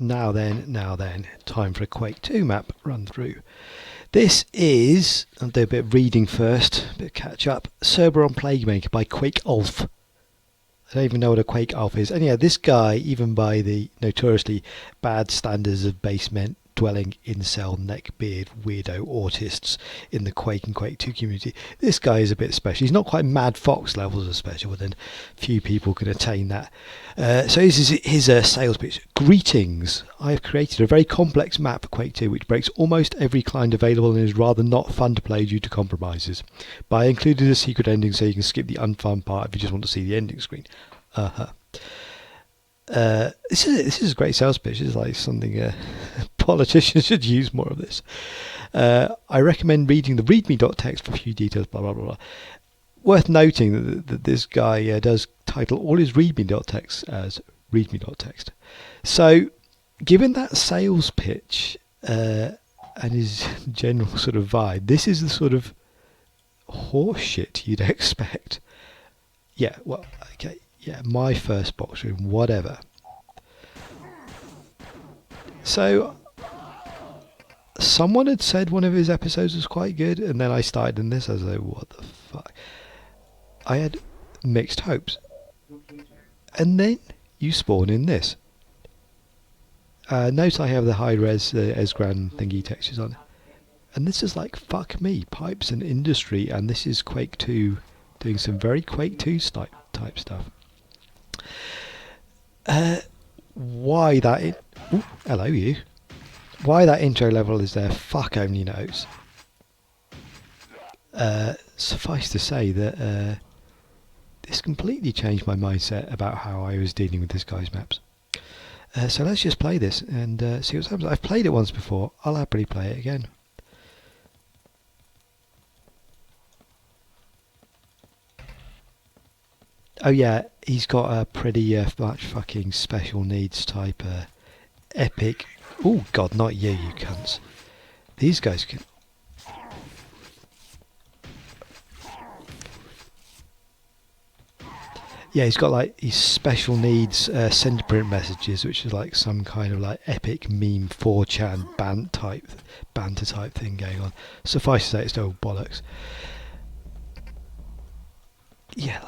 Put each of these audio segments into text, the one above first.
Now then, time for a Quake 2 map run through. This is, I'll do a bit of reading first, a bit of catch up, Cerberon Plaguemaker by Quake Ulf. I don't even know what a Quake Ulf is. And yeah, this guy, even by the notoriously bad standards of basement dwelling incel neckbeard weirdo autists in the Quake and Quake 2 community, this guy is a bit special. He's not quite Mad Fox levels of special, but then few people can attain that. So this is his sales pitch. Greetings, I have created a very complex map for Quake 2 which breaks almost every client available and is rather not fun to play due to compromises. But I included a secret ending so you can skip the unfun part if you just want to see the ending screen. This is a great sales pitch. This is like something politicians should use more of this. I recommend reading the readme.txt for a few details, blah blah blah. Worth noting that this guy does title all his readme.txt as readme.txt. So given that sales pitch and his general sort of vibe, this is the sort of horseshit you'd expect. Yeah, well, okay. Yeah, my first box room, whatever. So, someone had said one of his episodes was quite good, and then I started in this. I was like, what the fuck? I had mixed hopes. And then you spawn in this. Note I have the high-res Esgran thingy textures on. And this is like, fuck me, pipes and industry, and this is Quake 2 doing some very Quake 2 type stuff. Why that hello you. Why that intro level is there, fuck only knows. Suffice to say that this completely changed my mindset about how I was dealing with this guy's maps. So let's just play this and see what happens. I've played it once before, I'll happily play it again. Oh yeah, he's got a pretty much fucking special needs type epic. Oh god, not you, you cunts. These guys can. Yeah, he's got like his special needs send print messages, which is like some kind of like epic meme 4chan banter type thing going on. Suffice to say, it's no bollocks. Yeah.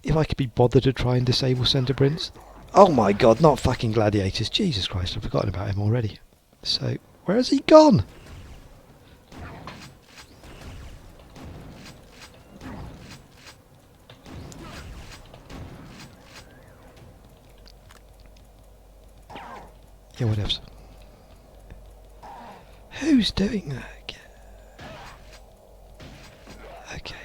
If I could be bothered to try and disable centre prints. Oh my god, not fucking gladiators. Jesus Christ, I've forgotten about him already. So, where has he gone? Yeah, whatever. Who's doing that again? Okay.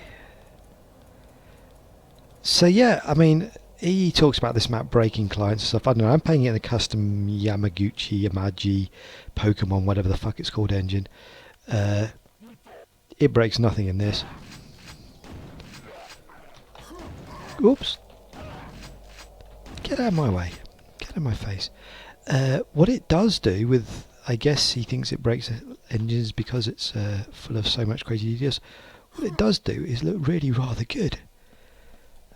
So yeah, I mean, he talks about this map breaking clients and stuff. I don't know, I'm playing it in a custom Yamaji, Pokemon, whatever the fuck it's called engine. It breaks nothing in this. Oops. Get out of my way. Get out of my face. What it does do with, I guess he thinks it breaks engines because it's full of so much crazy details. What it does do is look really rather good.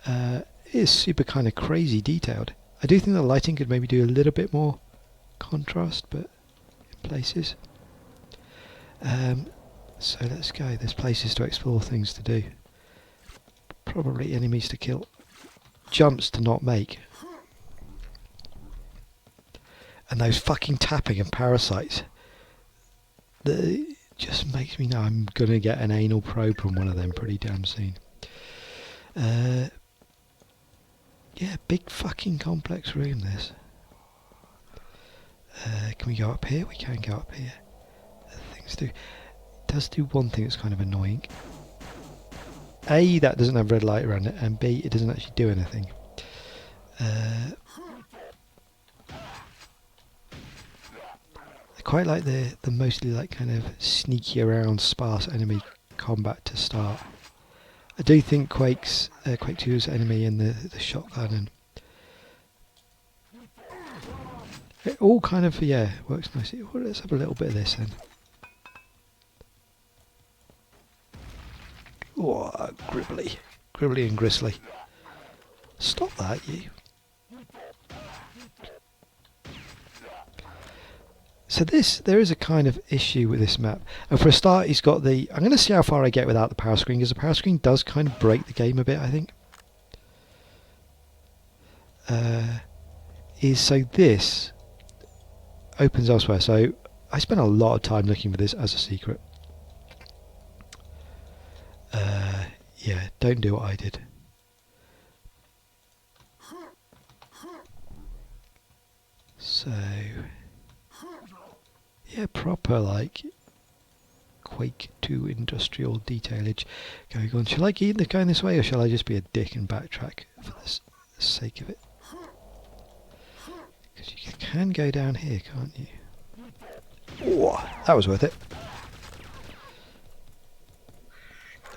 It is super kind of crazy detailed. I do think the lighting could maybe do a little bit more contrast, but in places. So let's go. There's places to explore, things to do. Probably enemies to kill. Jumps to not make. And those fucking tapping and parasites. That just makes me know I'm going to get an anal probe from one of them pretty damn soon. Yeah, big fucking complex room this. Can we go up here? We can go up here. Things do. It does do one thing that's kind of annoying. A, that doesn't have red light around it, and B, it doesn't actually do anything. I quite like the mostly like kind of sneaky around sparse enemy combat to start. I do think Quake 2's enemy in the shotgun and it all kind of works nicely. Well, let's have a little bit of this then. Oh, gribbly and gristly. Stop that, you. So there is a kind of issue with this map. And for a start, he's got the... I'm going to see how far I get without the power screen, because the power screen does kind of break the game a bit, I think. So this opens elsewhere. So I spent a lot of time looking for this as a secret. Yeah, don't do what I did. So, yeah, proper like Quake 2 industrial detailage going on. Shall I keep going this way, or shall I just be a dick and backtrack for the sake of it? Because you can go down here, can't you? Oh, that was worth it.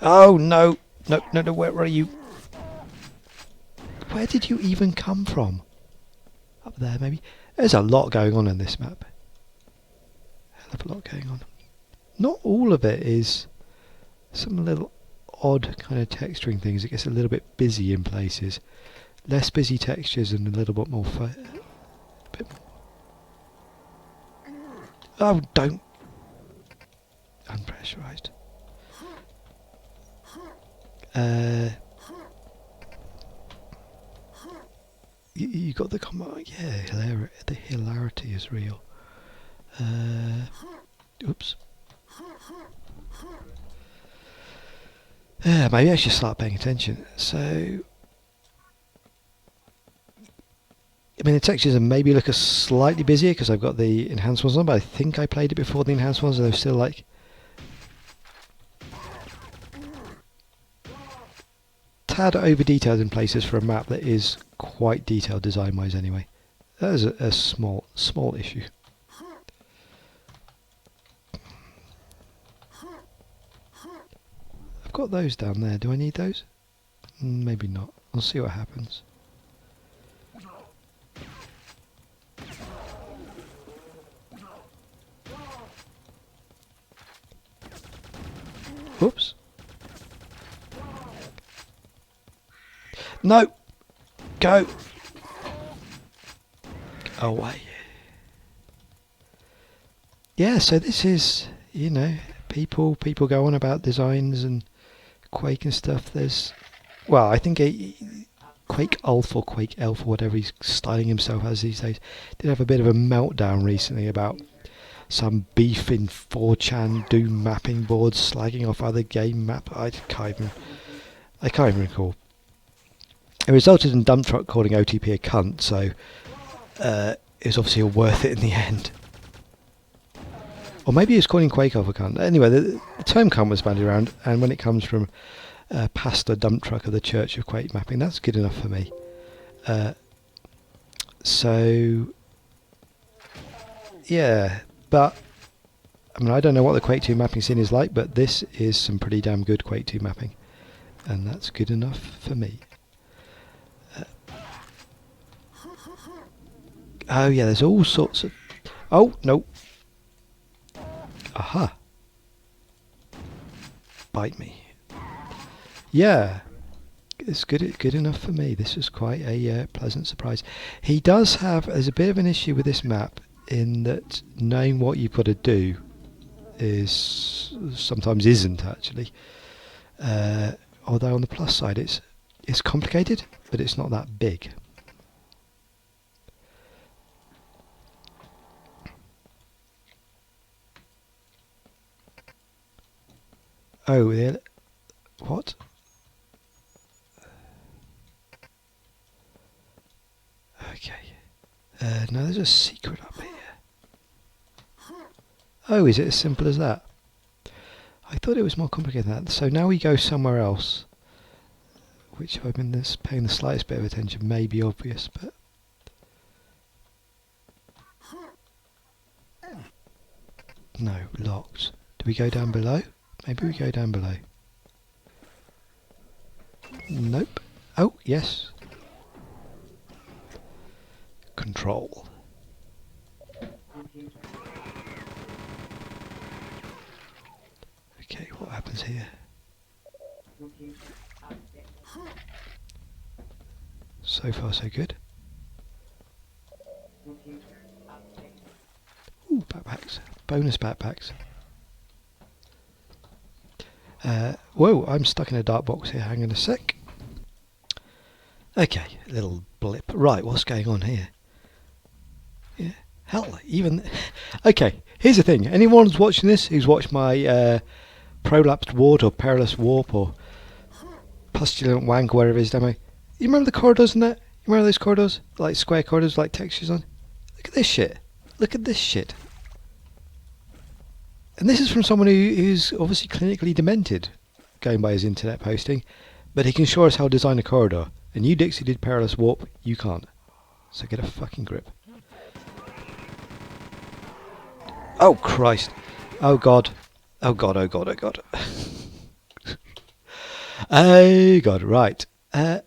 Oh no! No, no, no, where are you? Where did you even come from? Up there, maybe? There's a lot going on in this map. Hell of a lot going on. Not all of it is some little odd kind of texturing things. It gets a little bit busy in places. Less busy textures and a little bit more Oh, don't! Unpressurized. You got the comment, yeah, the hilarity is real. Oops. Maybe I should start paying attention. So, I mean, the textures are maybe look slightly busier because I've got the enhanced ones on, but I think I played it before the enhanced ones, and they're still like tad over detailed in places for a map that is quite detailed design wise anyway. That is a small issue. I've got those down there. Do I need those? Maybe not. I'll see what happens. Whoops. No! Go! Away. Yeah, so this is, you know, people go on about designs and Quake and stuff. There's, well, I think Quake Ulf or Quake Elf or whatever he's styling himself as these days did have a bit of a meltdown recently about some beef in 4chan Doom mapping boards slagging off other game map. I can't even recall. It resulted in Dump Truck calling OTP a cunt, so it was obviously all worth it in the end. Or maybe he was calling Quake off a cunt. Anyway, the term cunt was bandied around, and when it comes from Pastor Dump Truck of the Church of Quake Mapping, that's good enough for me. So, yeah, but I mean, I don't know what the Quake 2 mapping scene is like, but this is some pretty damn good Quake 2 mapping, and that's good enough for me. Oh yeah, there's all sorts of... Oh, no. Aha. Bite me. Yeah. It's good enough for me. This was quite a pleasant surprise. He does have... There's a bit of an issue with this map in that knowing what you've got to do is... sometimes isn't, actually. Although on the plus side, it's complicated, but it's not that big. Oh, what? Okay. No, there's a secret up here. Oh, is it as simple as that? I thought it was more complicated than that. So now we go somewhere else, which if I've been paying the slightest bit of attention may be obvious, but... No, locked. Do we go down below? Maybe we go down below. Nope. Oh, yes. Control. Okay, what happens here? So far, so good. Ooh, back. backpacks. Bonus backpacks. Whoa, I'm stuck in a dark box here. Hang on a sec. Okay, little blip. Right, what's going on here? Yeah, hell, even... Okay, here's the thing. Anyone who's watching this, who's watched my prolapsed ward or perilous warp or pustulant wank or whatever it is demo, you remember the corridors in that? You remember those corridors? Like square corridors with like textures on? Look at this shit. Look at this shit. And this is from someone who's obviously clinically demented, going by his internet posting, but he can show us how to design a corridor. And you, Dixie, did perilous warp, you can't. So get a fucking grip. Oh Christ. Oh God. Oh God, oh God, oh God. Oh God, right. I'm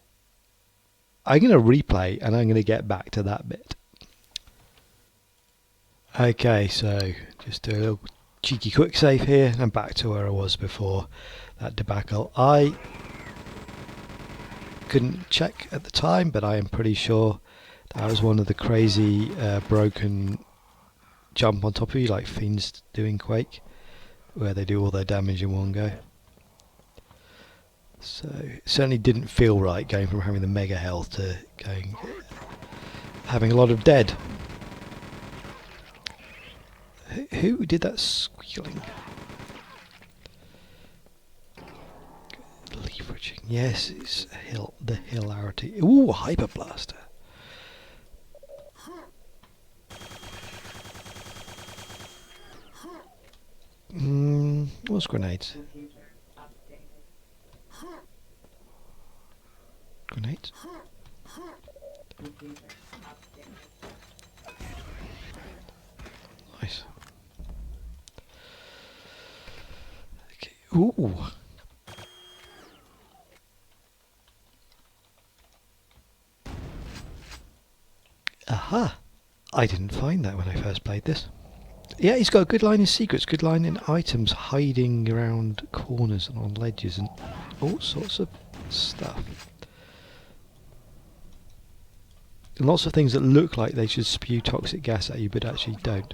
going to replay and I'm going to get back to that bit. Okay, so just do a little cheeky quick save here and back to where I was before that debacle. I couldn't check at the time, but I am pretty sure that was one of the crazy broken jump on top of you like fiends do in Quake, where they do all their damage in one go. So it certainly didn't feel right going from having the mega health to having a lot of dead. Who did that squealing? Leveraging. Yes, it's the hilarity. Ooh, hyper blaster. What's grenades? Grenades? Nice. Okay. Ooh. Aha! I didn't find that when I first played this. Yeah, he's got a good line in secrets, good line in items, hiding around corners and on ledges and all sorts of stuff. And lots of things that look like they should spew toxic gas at you, but actually don't.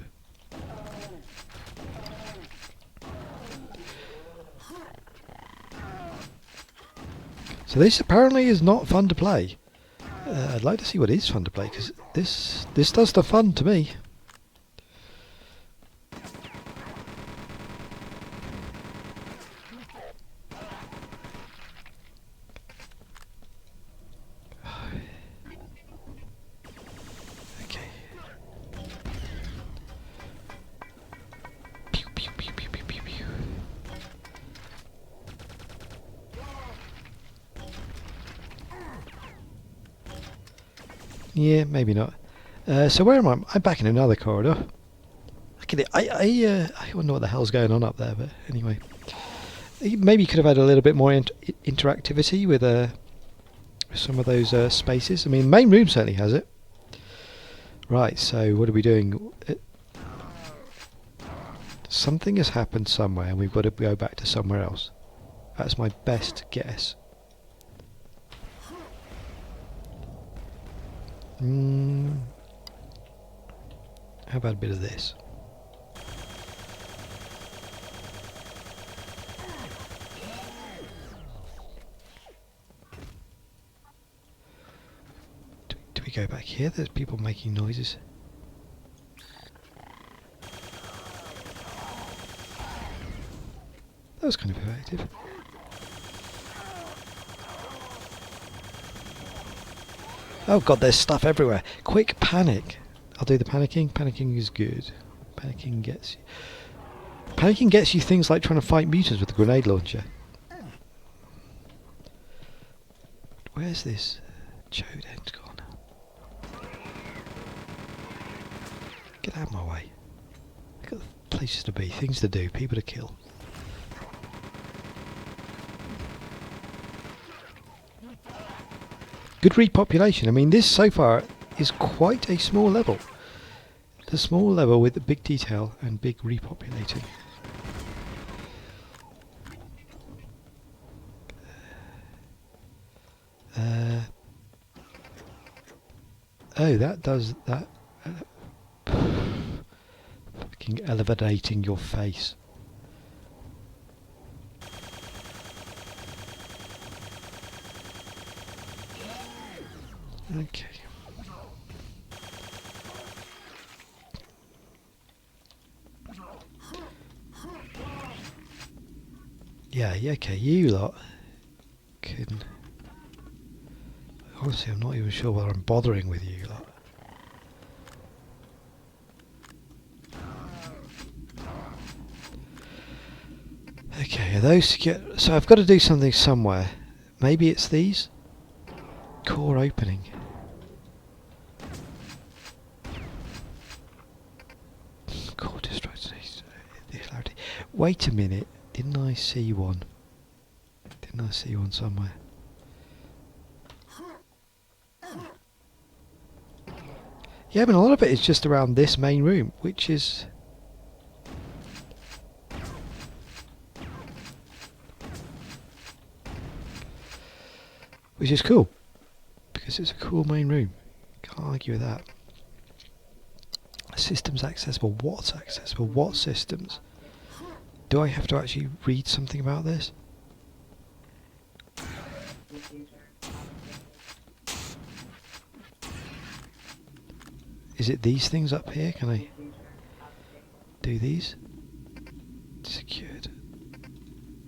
So this apparently is not fun to play. I'd like to see what is fun to play, because this does the fun to me. Yeah, maybe not. So where am I? I'm back in another corridor. Look at it. I wonder what the hell's going on up there, but anyway. Maybe you could have had a little bit more interactivity with some of those spaces. I mean, the main room certainly has it. Right, so what are we doing? Something has happened somewhere and we've got to go back to somewhere else. That's my best guess. How about a bit of this? Do we go back here? There's people making noises. That was kind of effective. Oh god, there's stuff everywhere. Quick panic. I'll do the panicking. Panicking is good. Panicking gets you things like trying to fight mutants with a grenade launcher. Where's this chode end gone? Get out of my way. I've got places to be, things to do, people to kill. Good repopulation. I mean, this so far is quite a small level. It's a small level with a big detail and big repopulating. Oh, that does that. Fucking fucking elevating your face. Okay. Yeah, okay, you lot can... Honestly, I'm not even sure whether I'm bothering with you lot. Okay, are those to get... So I've got to do something somewhere. Maybe it's these? Core opening. Core destroys the clarity. Wait a minute. Didn't I see one? Didn't I see one somewhere? Yeah, but a lot of it is just around this main room, which is... Which is cool, because it's a cool main room. Can't argue with that. Systems accessible. What's accessible? What systems? Do I have to actually read something about this? Is it these things up here? Can I do these? Secured.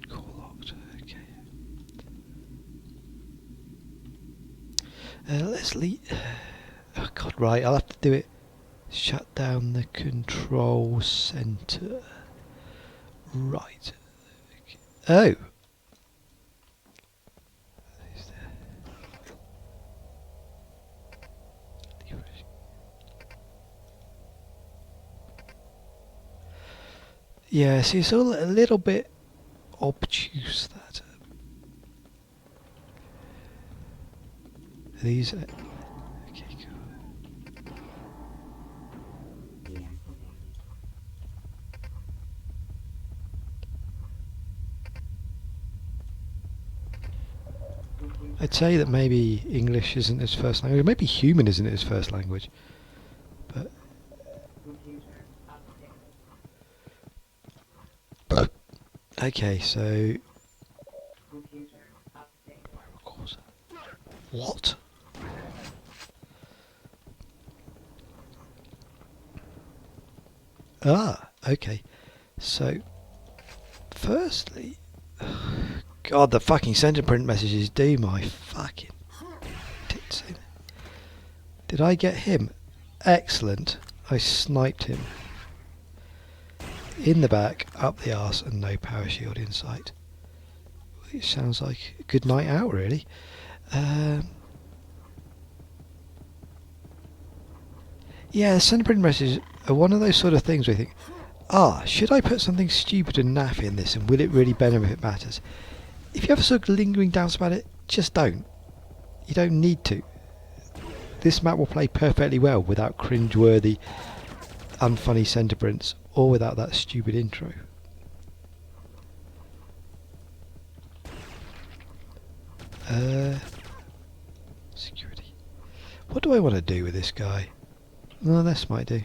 Core locked. Okay. Let's leave. Oh God, right. I'll have to do it. Shut down the control center. Right. Okay. Oh. Yeah, see, it's all a little bit obtuse, that. These... okay, cool. I'd say that maybe English isn't his first language, maybe human isn't his first language, but... Okay, so... What? Ah, okay. So, firstly... God, the fucking center print messages do my fucking tits in. Did I get him? Excellent. I sniped him. In the back, up the arse, and no power shield in sight. Which sounds like a good night out, really. Yeah, the center print messages are one of those sort of things where you think, should I put something stupid and naff in this, and will it really benefit if it matters? If you have sort of lingering doubts about it, just don't. You don't need to. This map will play perfectly well without cringe-worthy, unfunny center prints, or without that stupid intro. Security. What do I want to do with this guy? Well, this might do.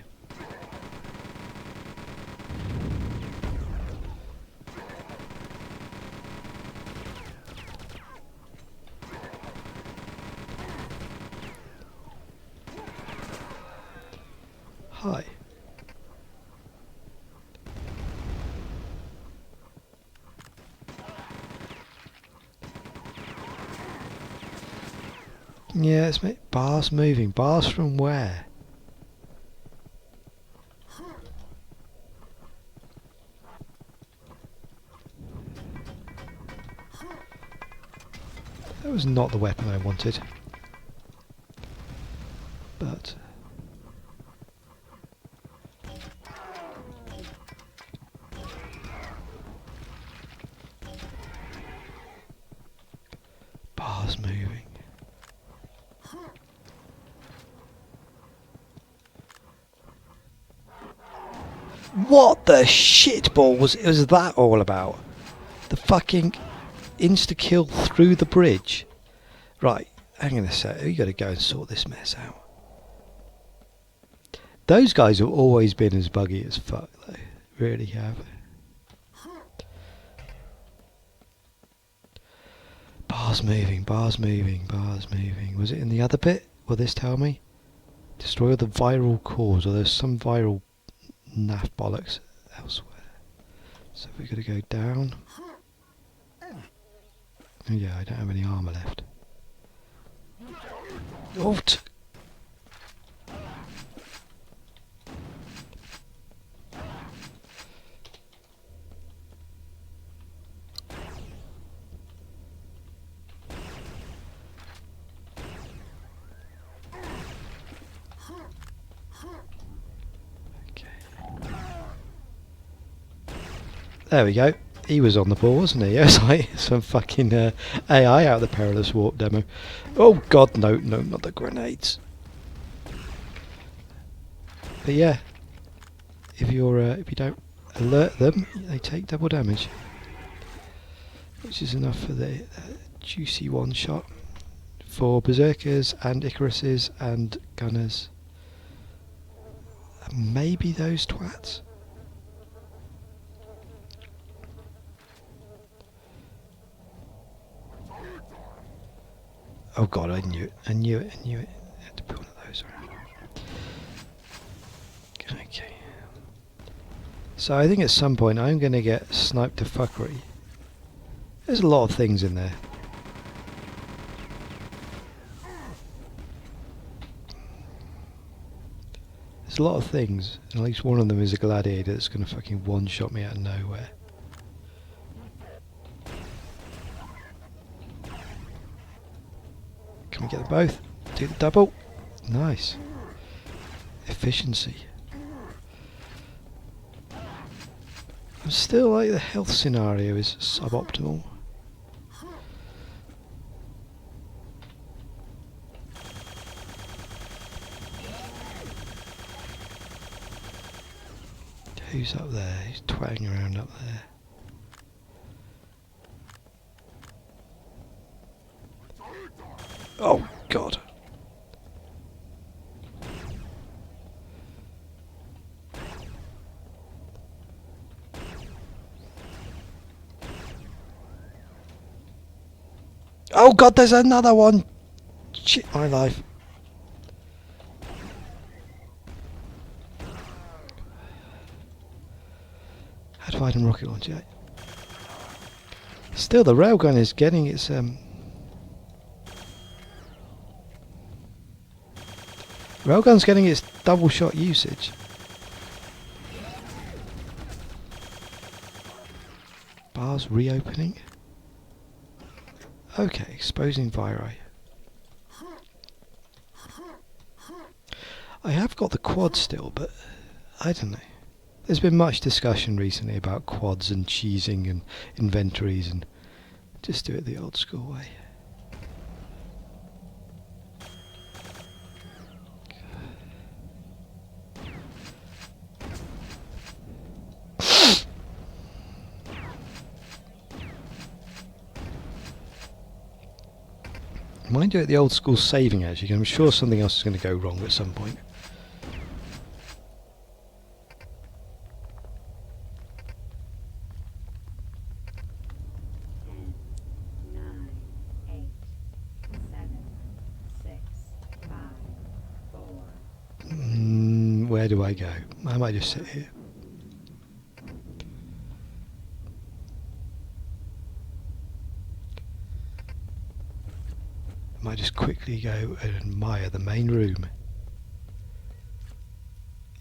Hi. Yeah, it's bars moving. Bars from where? That was not the weapon I wanted. But... bars moving. What the shitball was that all about? The fucking insta-kill through the bridge. Right, hang on a sec, we gotta go and sort this mess out. Those guys have always been as buggy as fuck, though. Really have. Bars moving, bars moving, bars moving. Was it in the other bit? Will this tell me? Destroy all the viral cores, or there's some viral naff bollocks elsewhere. So we're going to go down. Oh yeah, I don't have any armour left. Oh, there we go. He was on the ball, wasn't he? It was like some fucking AI out of the Perilous Warp demo. Oh god, no, no, not the grenades. But yeah, if you don't alert them, they take double damage, which is enough for the juicy one shot for Berserkers and Icaruses and Gunners. And maybe those twats. Oh god, I knew it, I knew it, I knew it. I had to put one of those around. Okay. So I think at some point I'm going to get sniped to fuckery. There's a lot of things in there. There's a lot of things, and at least one of them is a gladiator that's going to fucking one-shot me out of nowhere. Can we get them both? Do the double. Nice. Efficiency. I'm still like the health scenario is suboptimal. Who's up there? Who's twatting around up there? Oh god. Oh god, there's another one! Shit my life. How do I hide and rocket launcher? Still, the railgun is getting its railgun's getting its double shot usage. Bars reopening. Okay, exposing viri. I have got the quad still, but I don't know. There's been much discussion recently about quads and cheesing and inventories, and just do it the old school way. Might do it the old school saving actually, 'cause I'm sure something else is going to go wrong at some point. Where do I go? I might just sit here. I might just quickly go and admire the main room.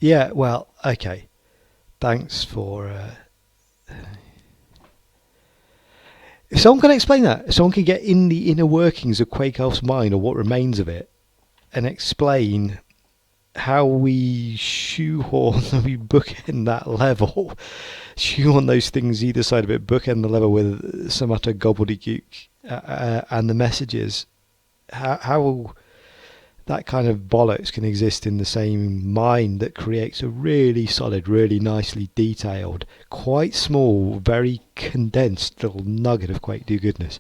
Yeah, well, okay. Thanks for... if someone can explain that, if someone can get in the inner workings of Quake Elf's mind, or what remains of it, and explain how we shoehorn, we bookend that level, shoehorn those things either side of it, bookend the level with some utter gobbledygook, and the messages, how that kind of bollocks can exist in the same mind that creates a really solid, really nicely detailed, quite small, very condensed little nugget of Quake do goodness.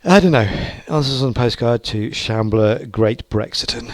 I don't know. Answers on the postcard to Shambler Great Brexiton.